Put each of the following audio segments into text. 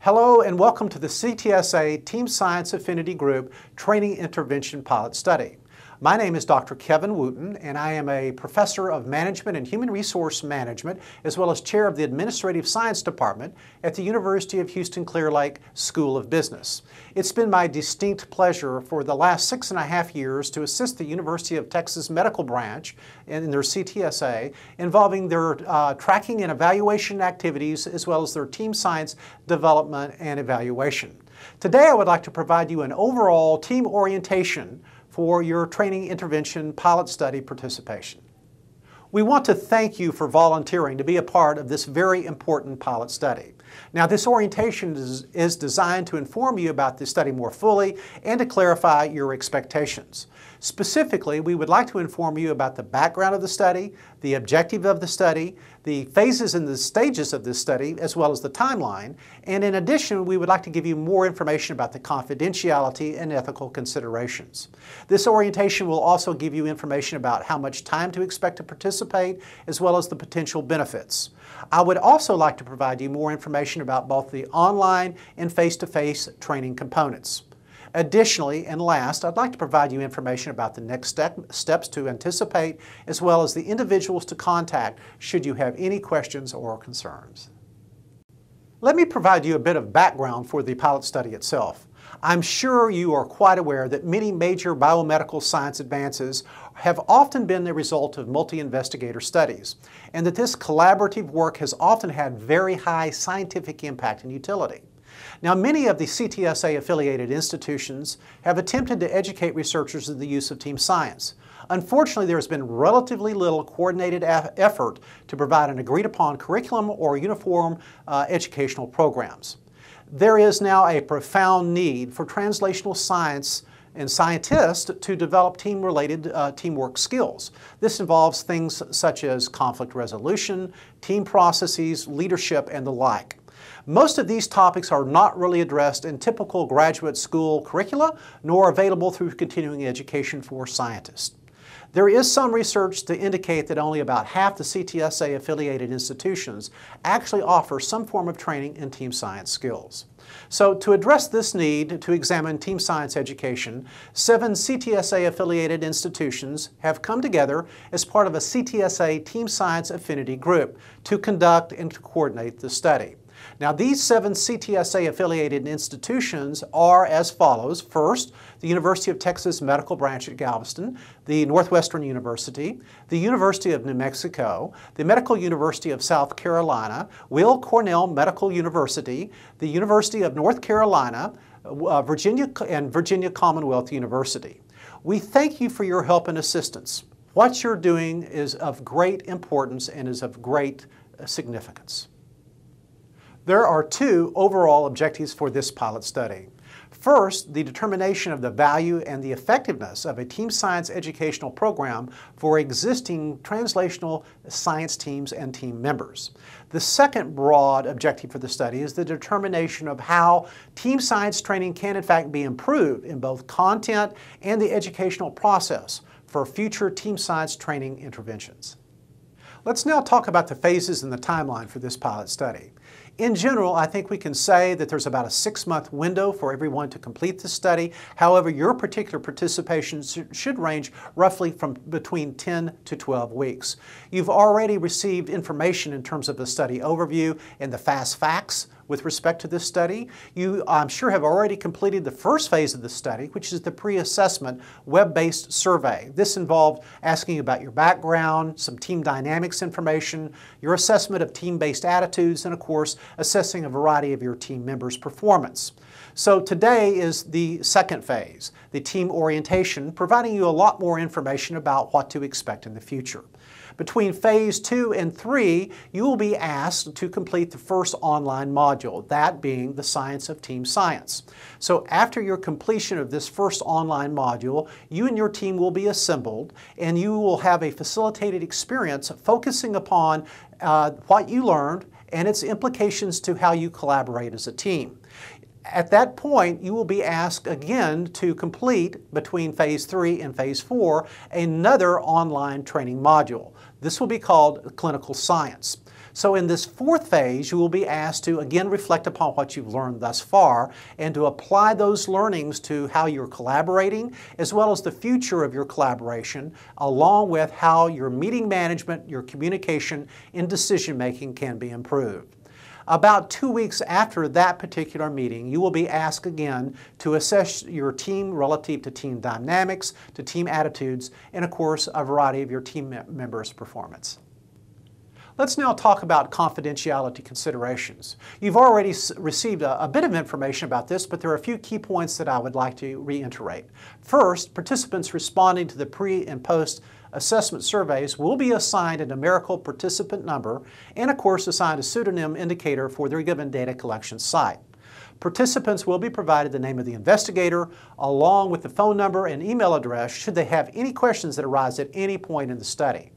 Hello and welcome to the CTSA Team Science Affinity Group Training Intervention Pilot Study. My name is Dr. Kevin Wooten, and I am a professor of management and human resource management, as well as chair of the Administrative Science Department at the University of Houston-Clear Lake School of Business. It's been my distinct pleasure for the last 6.5 years to assist the University of Texas Medical Branch in their CTSA, involving their tracking and evaluation activities, as well as their team science development and evaluation. Today I would like to provide you an overall team orientation for your training intervention pilot study participation. We want to thank you for volunteering to be a part of this very important pilot study. Now, this orientation is designed to inform you about the study more fully and to clarify your expectations. Specifically, we would like to inform you about the background of the study, the objective of the study, the phases and the stages of this study, as well as the timeline. And in addition, we would like to give you more information about the confidentiality and ethical considerations. This orientation will also give you information about how much time to expect to participate, as well as the potential benefits. I would also like to provide you more information about both the online and face-to-face training components. Additionally, and last, I'd like to provide you information about the next steps to anticipate, as well as the individuals to contact should you have any questions or concerns. Let me provide you a bit of background for the pilot study itself. I'm sure you are quite aware that many major biomedical science advances have often been the result of multi-investigator studies, and that this collaborative work has often had very high scientific impact and utility. Now, many of the CTSA-affiliated institutions have attempted to educate researchers in the use of team science. Unfortunately, there has been relatively little coordinated effort to provide an agreed-upon curriculum or uniform educational programs. There is now a profound need for translational science and scientists to develop team-related teamwork skills. This involves things such as conflict resolution, team processes, leadership, and the like. Most of these topics are not really addressed in typical graduate school curricula, nor available through continuing education for scientists. There is some research to indicate that only about half the CTSA-affiliated institutions actually offer some form of training in team science skills. So to address this need to examine team science education, 7 CTSA-affiliated institutions have come together as part of a CTSA Team Science Affinity Group to conduct and to coordinate the study. Now, these 7 CTSA-affiliated institutions are as follows. First, the University of Texas Medical Branch at Galveston, the Northwestern University, the University of New Mexico, the Medical University of South Carolina, Will Cornell Medical University, the University of North Carolina, Virginia, and Virginia Commonwealth University. We thank you for your help and assistance. What you're doing is of great importance and is of great significance. There are 2 overall objectives for this pilot study. First, the determination of the value and the effectiveness of a team science educational program for existing translational science teams and team members. The second broad objective for the study is the determination of how team science training can in fact be improved in both content and the educational process for future team science training interventions. Let's now talk about the phases and the timeline for this pilot study. In general, I think we can say that there's about a 6-month window for everyone to complete the study. However, your particular participation should range roughly from between 10 to 12 weeks. You've already received information in terms of the study overview and the fast facts with respect to this study. You, I'm sure, have already completed the first phase of the study, which is the pre-assessment web-based survey. This involved asking about your background, some team dynamics information, your assessment of team-based attitudes, and of course, assessing a variety of your team members' performance. So today is the second phase, the team orientation, providing you a lot more information about what to expect in the future. Between phase 2 and 3, you will be asked to complete the first online module, that being the Science of Team Science. So after your completion of this first online module, you and your team will be assembled and you will have a facilitated experience focusing upon what you learned and its implications to how you collaborate as a team. At that point, you will be asked again to complete, between phase 3 and phase 4, another online training module. This will be called clinical science. So in this fourth phase, you will be asked to again reflect upon what you've learned thus far and to apply those learnings to how you're collaborating as well as the future of your collaboration, along with how your meeting management, your communication, and decision making can be improved. About 2 weeks after that particular meeting, you will be asked again to assess your team relative to team dynamics, to team attitudes, and of course, a variety of your team members' performance. Let's now talk about confidentiality considerations. You've already received a bit of information about this, but there are a few key points that I would like to reiterate. First, participants responding to the pre- and post-assessment surveys will be assigned a numerical participant number and, of course, assigned a pseudonym indicator for their given data collection site. Participants will be provided the name of the investigator along with the phone number and email address should they have any questions that arise at any point in the study.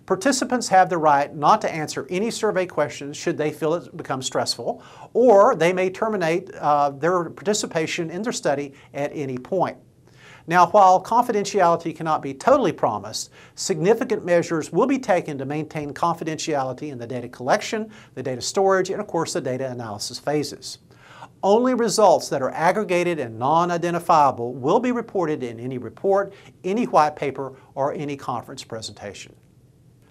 Participants have the right not to answer any survey questions should they feel it becomes stressful, or they may terminate their participation in their study at any point. Now, while confidentiality cannot be totally promised, significant measures will be taken to maintain confidentiality in the data collection, the data storage, and of course the data analysis phases. Only results that are aggregated and non-identifiable will be reported in any report, any white paper, or any conference presentation.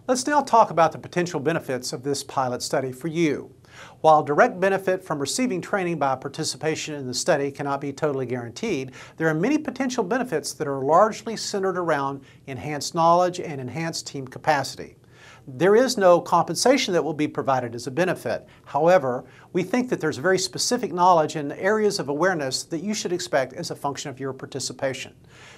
Let's now talk about the potential benefits of this pilot study for you. While direct benefit from receiving training by participation in the study cannot be totally guaranteed, there are many potential benefits that are largely centered around enhanced knowledge and enhanced team capacity. There is no compensation that will be provided as a benefit. However, we think that there's very specific knowledge and areas of awareness that you should expect as a function of your participation.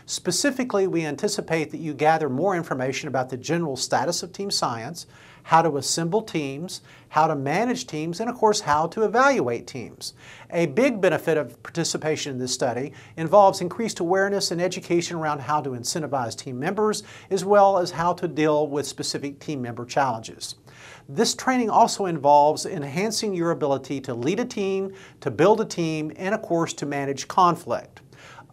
Specifically, we anticipate that you gather more information about the general status of team science, how to assemble teams, how to manage teams, and of course how to evaluate teams. A big benefit of participation in this study involves increased awareness and education around how to incentivize team members, as well as how to deal with specific team member challenges. This training also involves enhancing your ability to lead a team, to build a team, and of course to manage conflict.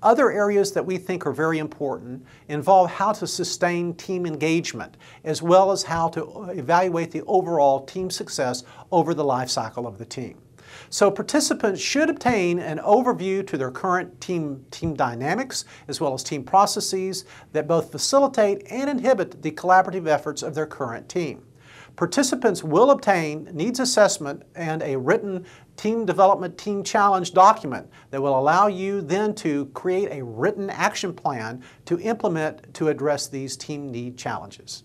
Other areas that we think are very important involve how to sustain team engagement, as well as how to evaluate the overall team success over the life cycle of the team. So participants should obtain an overview to their current team dynamics, as well as team processes that both facilitate and inhibit the collaborative efforts of their current team. Participants will obtain needs assessment and a written team development team challenge document that will allow you then to create a written action plan to implement to address these team need challenges.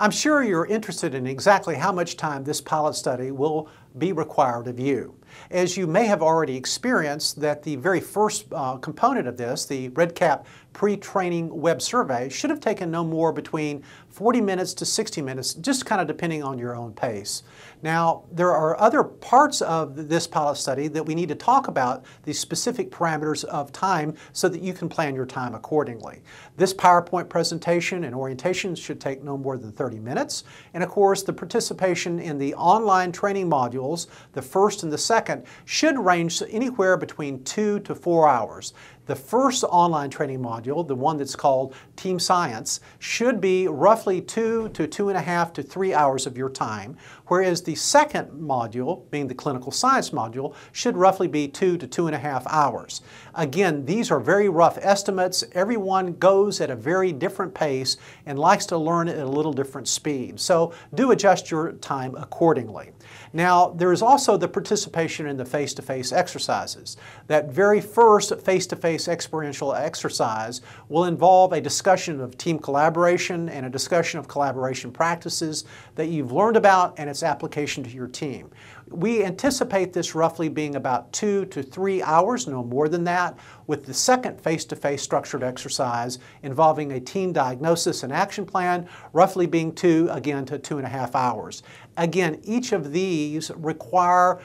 I'm sure you're interested in exactly how much time this pilot study will be required of you. As you may have already experienced that the very first component of this, the REDCap pre-training web survey, should have taken no more between 40 minutes to 60 minutes, just kind of depending on your own pace. Now, there are other parts of this pilot study that we need to talk about, the specific parameters of time, so that you can plan your time accordingly. This PowerPoint presentation and orientation should take no more than 30 minutes. And of course, the participation in the online training modules, the first and the second, should range anywhere between 2 to 4 hours. The first online training module, the one that's called Team Science, should be roughly 2 to 2.5 to 3 hours of your time, whereas the second module, being the Clinical Science module, should roughly be 2 to 2.5 hours. Again, these are very rough estimates. Everyone goes at a very different pace and likes to learn at a little different speed. So do adjust your time accordingly. Now, there is also the participation in the face-to-face exercises. That very first face-to-face experiential exercise will involve a discussion of team collaboration and a discussion of collaboration practices that you've learned about and its application to your team. We anticipate this roughly being about 2 to 3 hours, no more than that, with the second face-to-face structured exercise involving a team diagnosis and action plan, roughly being 2, again, to 2.5 hours. Again, each of these require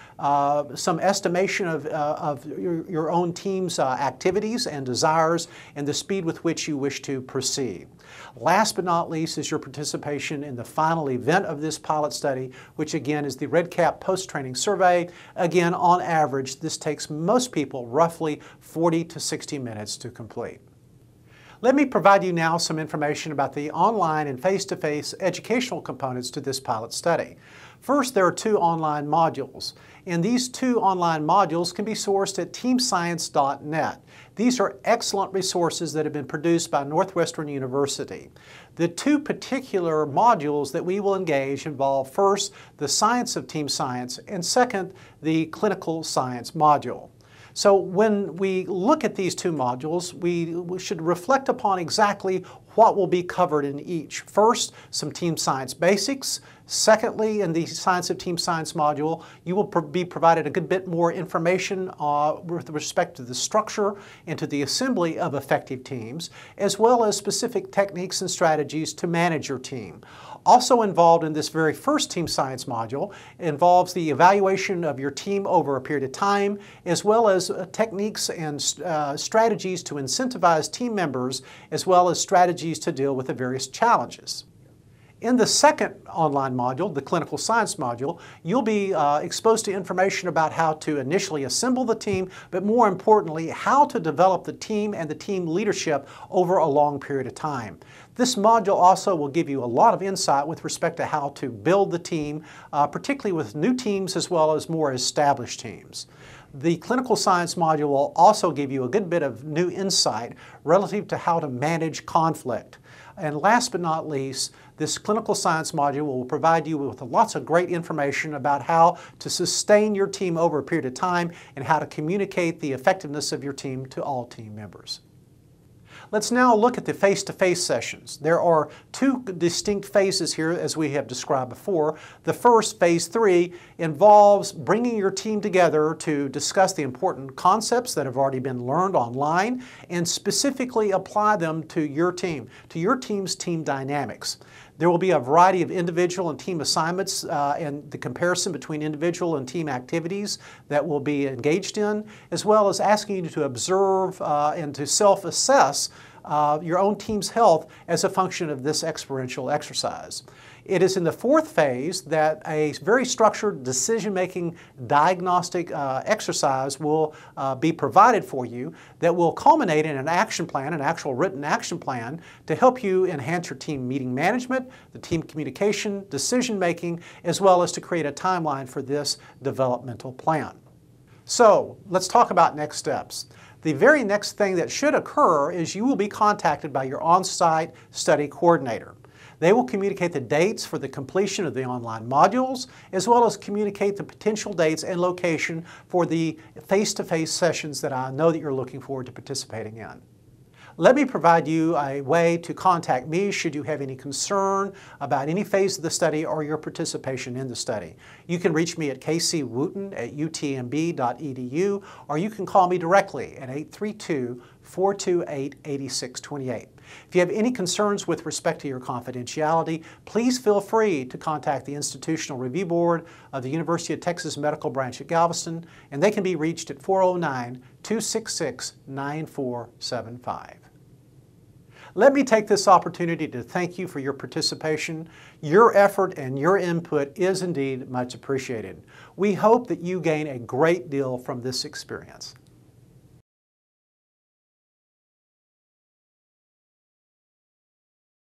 some estimation of your own team's activities and desires and the speed with which you wish to proceed. Last but not least is your participation in the final event of this pilot study, which again is the REDCap post-training survey. Again, on average, this takes most people roughly 40 to 60 minutes to complete. Let me provide you now some information about the online and face-to-face educational components to this pilot study. First, there are 2 online modules, and these 2 online modules can be sourced at teamscience.net. These are excellent resources that have been produced by Northwestern University. The 2 particular modules that we will engage involve first, the science of team science, and second, the clinical science module. So when we look at these 2 modules, we should reflect upon exactly what will be covered in each. First, some team science basics. Secondly, in the Science of Team Science module, you will be provided a good bit more information with respect to the structure and to the assembly of effective teams, as well as specific techniques and strategies to manage your team. Also involved in this very first Team Science module involves the evaluation of your team over a period of time, as well as techniques and strategies to incentivize team members, as well as strategies to deal with the various challenges. In the second online module, the clinical science module, you'll be exposed to information about how to initially assemble the team, but more importantly, how to develop the team and the team leadership over a long period of time. This module also will give you a lot of insight with respect to how to build the team, particularly with new teams as well as more established teams. The clinical science module will also give you a good bit of new insight relative to how to manage conflict. And last but not least, this clinical science module will provide you with lots of great information about how to sustain your team over a period of time and how to communicate the effectiveness of your team to all team members. Let's now look at the face-to-face sessions. There are 2 distinct phases here, as we have described before. The first, phase 3, involves bringing your team together to discuss the important concepts that have already been learned online and specifically apply them to your team's team dynamics. There will be a variety of individual and team assignments and the comparison between individual and team activities that will be engaged in, as well as asking you to observe and to self-assess your own team's health as a function of this experiential exercise. It is in the 4th phase that a very structured decision-making diagnostic exercise will be provided for you that will culminate in an action plan, an actual written action plan, to help you enhance your team meeting management, the team communication, decision-making, as well as to create a timeline for this developmental plan. So let's talk about next steps. The very next thing that should occur is you will be contacted by your on-site study coordinator. They will communicate the dates for the completion of the online modules, as well as communicate the potential dates and location for the face-to-face sessions that I know that you're looking forward to participating in. Let me provide you a way to contact me should you have any concern about any phase of the study or your participation in the study. You can reach me at kcwooten@utmb.edu, or you can call me directly at 832-428-8628. If you have any concerns with respect to your confidentiality, please feel free to contact the Institutional Review Board of the University of Texas Medical Branch at Galveston, and they can be reached at 409-266-9475. Let me take this opportunity to thank you for your participation. Your effort and your input is indeed much appreciated. We hope that you gain a great deal from this experience.